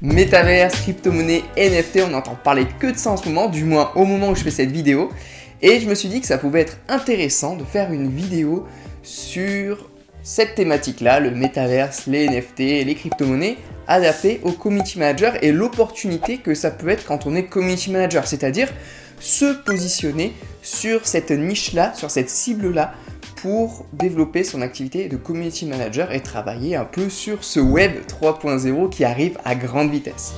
Métaverse, crypto-monnaie, NFT, on n'entend parler que de ça en ce moment, du moins au moment où je fais cette vidéo. Et je me suis dit que ça pouvait être intéressant de faire une vidéo sur cette thématique-là, le métaverse, les NFT, les crypto-monnaies, adaptées au community manager et l'opportunité que ça peut être quand on est community manager, c'est-à-dire se positionner sur cette niche-là, sur cette cible-là, pour développer son activité de community manager et travailler un peu sur ce web 3.0 qui arrive à grande vitesse.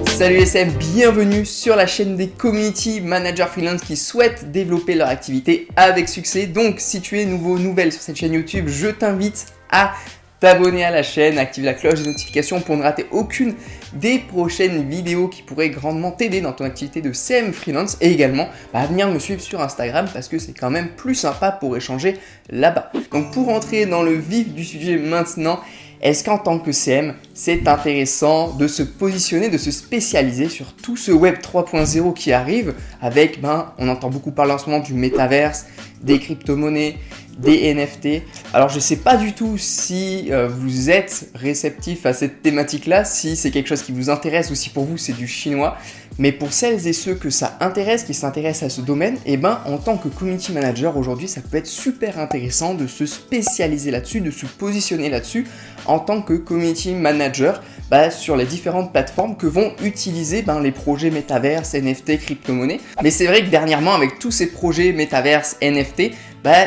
Salut SM, bienvenue sur la chaîne des community managers freelance qui souhaitent développer leur activité avec succès. Donc si tu es nouvelle sur cette chaîne YouTube, je t'invite à t'abonner à la chaîne, activer la cloche des notifications pour ne rater aucune des prochaines vidéos qui pourraient grandement t'aider dans ton activité de CM freelance et également à venir me suivre sur Instagram parce que c'est quand même plus sympa pour échanger là-bas. Donc pour entrer dans le vif du sujet maintenant, est-ce qu'en tant que CM, c'est intéressant de se positionner, de se spécialiser sur tout ce web 3.0 qui arrive avec, on entend beaucoup parler en ce moment du métaverse, des crypto-monnaies, des NFT. Alors je ne sais pas du tout si vous êtes réceptif à cette thématique-là, si c'est quelque chose qui vous intéresse ou si pour vous c'est du chinois. Mais pour celles et ceux que ça intéresse, qui s'intéressent à ce domaine, en tant que community manager aujourd'hui, ça peut être super intéressant de se spécialiser là-dessus, de se positionner là-dessus en tant que community manager sur les différentes plateformes que vont utiliser les projets métaverse, NFT, crypto-monnaie. Mais c'est vrai que dernièrement, avec tous ces projets métaverse, NFT,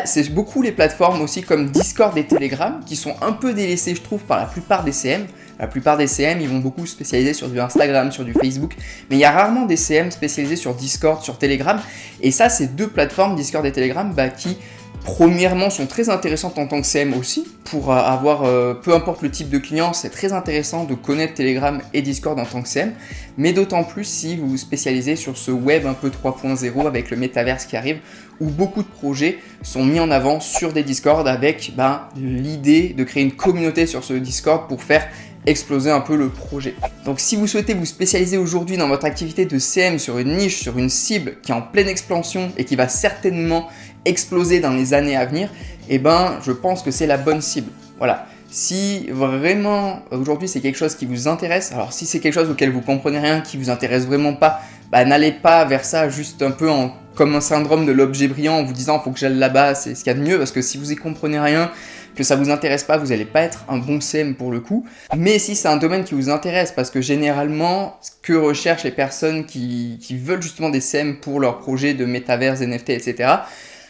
c'est beaucoup les plateformes aussi comme Discord et Telegram qui sont un peu délaissées, je trouve, par la plupart des CM. La plupart des CM, ils vont beaucoup se spécialiser sur du Instagram, sur du Facebook, mais il y a rarement des CM spécialisés sur Discord, sur Telegram. Et ça, c'est deux plateformes, Discord et Telegram, qui premièrement sont très intéressantes en tant que CM aussi, pour avoir, peu importe le type de client, c'est très intéressant de connaître Telegram et Discord en tant que CM, mais d'autant plus si vous vous spécialisez sur ce web un peu 3.0 avec le métaverse qui arrive, où beaucoup de projets sont mis en avant sur des Discord avec l'idée de créer une communauté sur ce Discord pour faire exploser un peu le projet. Donc si vous souhaitez vous spécialiser aujourd'hui dans votre activité de CM sur une niche, sur une cible qui est en pleine expansion et qui va certainement exploser dans les années à venir, je pense que c'est la bonne cible. Voilà. Si vraiment aujourd'hui c'est quelque chose qui vous intéresse, alors si c'est quelque chose auquel vous comprenez rien, qui vous intéresse vraiment pas, n'allez pas vers ça juste un peu comme un syndrome de l'objet brillant en vous disant faut que j'aille là-bas, c'est ce qu'il y a de mieux, parce que si vous y comprenez rien, que ça vous intéresse pas, vous n'allez pas être un bon CM pour le coup. Mais si c'est un domaine qui vous intéresse, parce que généralement, ce que recherchent les personnes qui veulent justement des CM pour leurs projets de métaverse, NFT, etc.,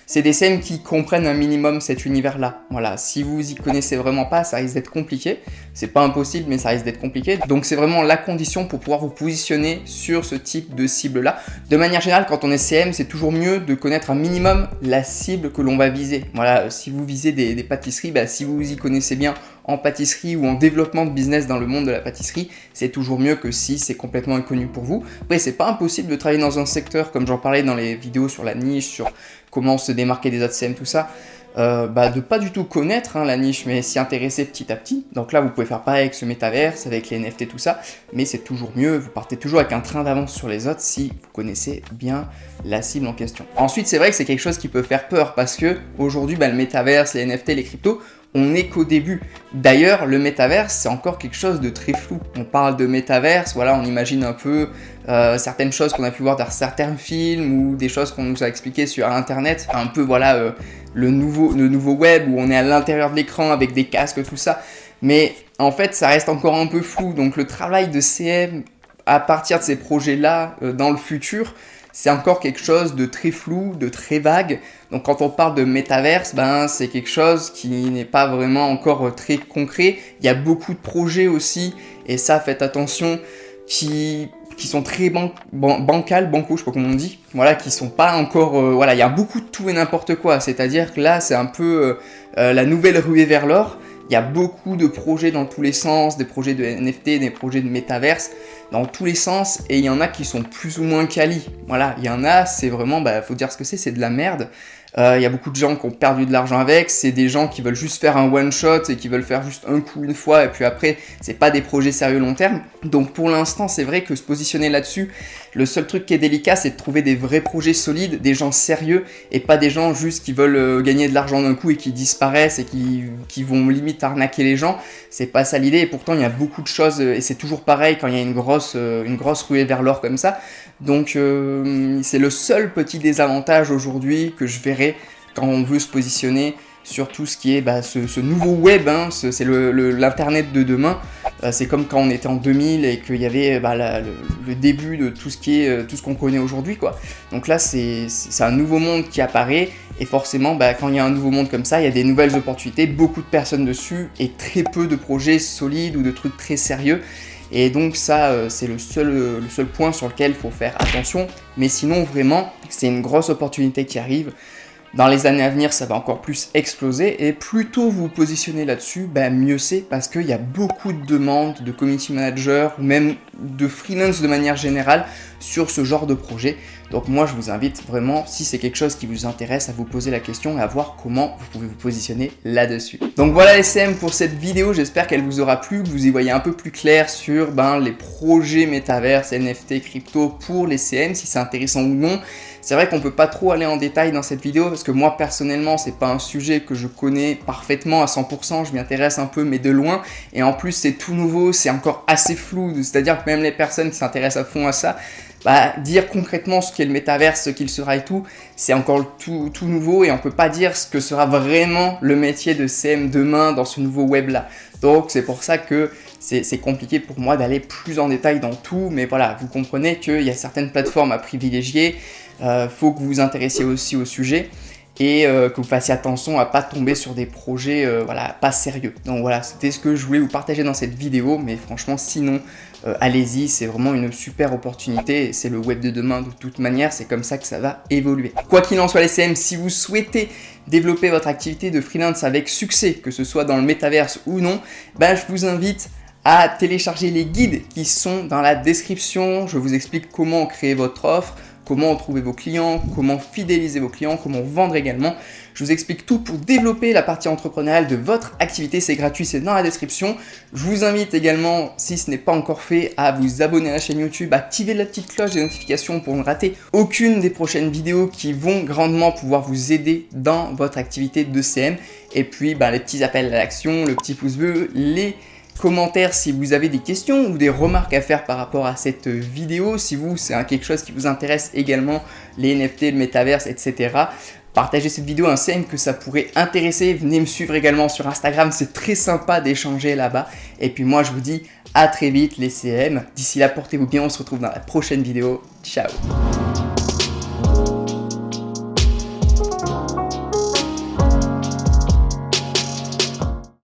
c'est des CM qui comprennent un minimum cet univers-là. Voilà, si vous y connaissez vraiment pas, ça risque d'être compliqué. C'est pas impossible, mais ça risque d'être compliqué. Donc c'est vraiment la condition pour pouvoir vous positionner sur ce type de cible-là. De manière générale, quand on est CM, c'est toujours mieux de connaître un minimum la cible que l'on va viser. Voilà, si vous visez des pâtisseries, si vous y connaissez bien en pâtisserie ou en développement de business dans le monde de la pâtisserie, c'est toujours mieux que si c'est complètement inconnu pour vous. Après, c'est pas impossible de travailler dans un secteur, comme j'en parlais dans les vidéos sur la niche, sur comment se démarquer des autres CM, tout ça, de pas du tout connaître la niche, mais s'y intéresser petit à petit. Donc là, vous pouvez faire pareil avec ce métaverse, avec les NFT, tout ça, mais c'est toujours mieux, vous partez toujours avec un train d'avance sur les autres si vous connaissez bien la cible en question. Ensuite, c'est vrai que c'est quelque chose qui peut faire peur, parce que aujourd'hui, le métaverse, les NFT, les cryptos, on n'est qu'au début. D'ailleurs, le métaverse, c'est encore quelque chose de très flou. On parle de métaverse, voilà, on imagine un peu certaines choses qu'on a pu voir dans certains films ou des choses qu'on nous a expliquées sur Internet, un peu le nouveau web où on est à l'intérieur de l'écran avec des casques, tout ça. Mais en fait, ça reste encore un peu flou. Donc le travail de CM à partir de ces projets-là dans le futur, c'est encore quelque chose de très flou, de très vague. Donc quand on parle de métaverse, c'est quelque chose qui n'est pas vraiment encore très concret. Il y a beaucoup de projets aussi, et ça, faites attention, qui sont très banco, je sais pas comment on dit, voilà, qui sont pas encore, il y a beaucoup de tout et n'importe quoi. C'est-à-dire que là, c'est un peu la nouvelle ruée vers l'or. Il y a beaucoup de projets dans tous les sens, des projets de NFT, des projets de métaverse, dans tous les sens, et il y en a qui sont plus ou moins quali. Voilà, il y en a, c'est vraiment, faut dire ce que c'est de la merde. Il y a beaucoup de gens qui ont perdu de l'argent avec, c'est des gens qui veulent juste faire un one shot et qui veulent faire juste un coup une fois et puis après c'est pas des projets sérieux long terme. Donc pour l'instant c'est vrai que se positionner là-dessus, le seul truc qui est délicat c'est de trouver des vrais projets solides, des gens sérieux et pas des gens juste qui veulent gagner de l'argent d'un coup et qui disparaissent et qui vont limite arnaquer les gens. C'est pas ça l'idée et pourtant il y a beaucoup de choses et c'est toujours pareil quand il y a une grosse ruée vers l'or comme ça. Donc c'est le seul petit désavantage aujourd'hui que je verrai quand on veut se positionner sur tout ce qui est ce nouveau web, hein, c'est l'internet de demain. C'est comme quand on était en 2000 et qu'il y avait le début de tout ce qu'on connaît aujourd'hui, quoi. Donc là c'est un nouveau monde qui apparaît et forcément quand il y a un nouveau monde comme ça, il y a des nouvelles opportunités, beaucoup de personnes dessus et très peu de projets solides ou de trucs très sérieux. Et donc ça, c'est le seul point sur lequel il faut faire attention. Mais sinon, vraiment, c'est une grosse opportunité qui arrive. Dans les années à venir, ça va encore plus exploser. Et plus tôt vous vous positionnez là-dessus, mieux c'est. Parce qu'il y a beaucoup de demandes de community managers ou même de freelance de manière générale sur ce genre de projet. Donc moi, je vous invite vraiment, si c'est quelque chose qui vous intéresse, à vous poser la question et à voir comment vous pouvez vous positionner là-dessus. Donc voilà les CM pour cette vidéo, j'espère qu'elle vous aura plu, que vous y voyez un peu plus clair sur les projets métaverse, NFT, crypto pour les CM, si c'est intéressant ou non. C'est vrai qu'on peut pas trop aller en détail dans cette vidéo parce que moi personnellement c'est pas un sujet que je connais parfaitement à 100%, je m'y intéresse un peu mais de loin et en plus c'est tout nouveau, c'est encore assez flou, c'est-à-dire que même les personnes qui s'intéressent à fond à ça, dire concrètement ce qu'est le métaverse, ce qu'il sera et tout, c'est encore tout nouveau et on peut pas dire ce que sera vraiment le métier de CM demain dans ce nouveau web là. Donc c'est pour ça que c'est compliqué pour moi d'aller plus en détail dans tout, mais voilà, vous comprenez qu'il y a certaines plateformes à privilégier, faut que vous vous intéressiez aussi au sujet et que vous fassiez attention à pas tomber sur des projets pas sérieux. Donc voilà, c'était ce que je voulais vous partager dans cette vidéo, mais franchement sinon allez-y, c'est vraiment une super opportunité, c'est le web de demain de toute manière, c'est comme ça que ça va évoluer. Quoi qu'il en soit les CM, si vous souhaitez développer votre activité de freelance avec succès, que ce soit dans le métaverse ou non, je vous invite à télécharger les guides qui sont dans la description. Je vous explique comment créer votre offre, comment trouver vos clients, comment fidéliser vos clients, comment vendre également. Je vous explique tout pour développer la partie entrepreneuriale de votre activité. C'est gratuit, c'est dans la description. Je vous invite également, si ce n'est pas encore fait, à vous abonner à la chaîne YouTube, activer la petite cloche des notifications pour ne rater aucune des prochaines vidéos qui vont grandement pouvoir vous aider dans votre activité de CM. Et puis, les petits appels à l'action, le petit pouce bleu, les commentaires si vous avez des questions ou des remarques à faire par rapport à cette vidéo, si c'est quelque chose qui vous intéresse également, les NFT, le métaverse, etc. Partagez cette vidéo à un CM que ça pourrait intéresser, venez me suivre également sur Instagram, c'est très sympa d'échanger là-bas. Et puis moi je vous dis à très vite les CM, d'ici là portez-vous bien, on se retrouve dans la prochaine vidéo, ciao.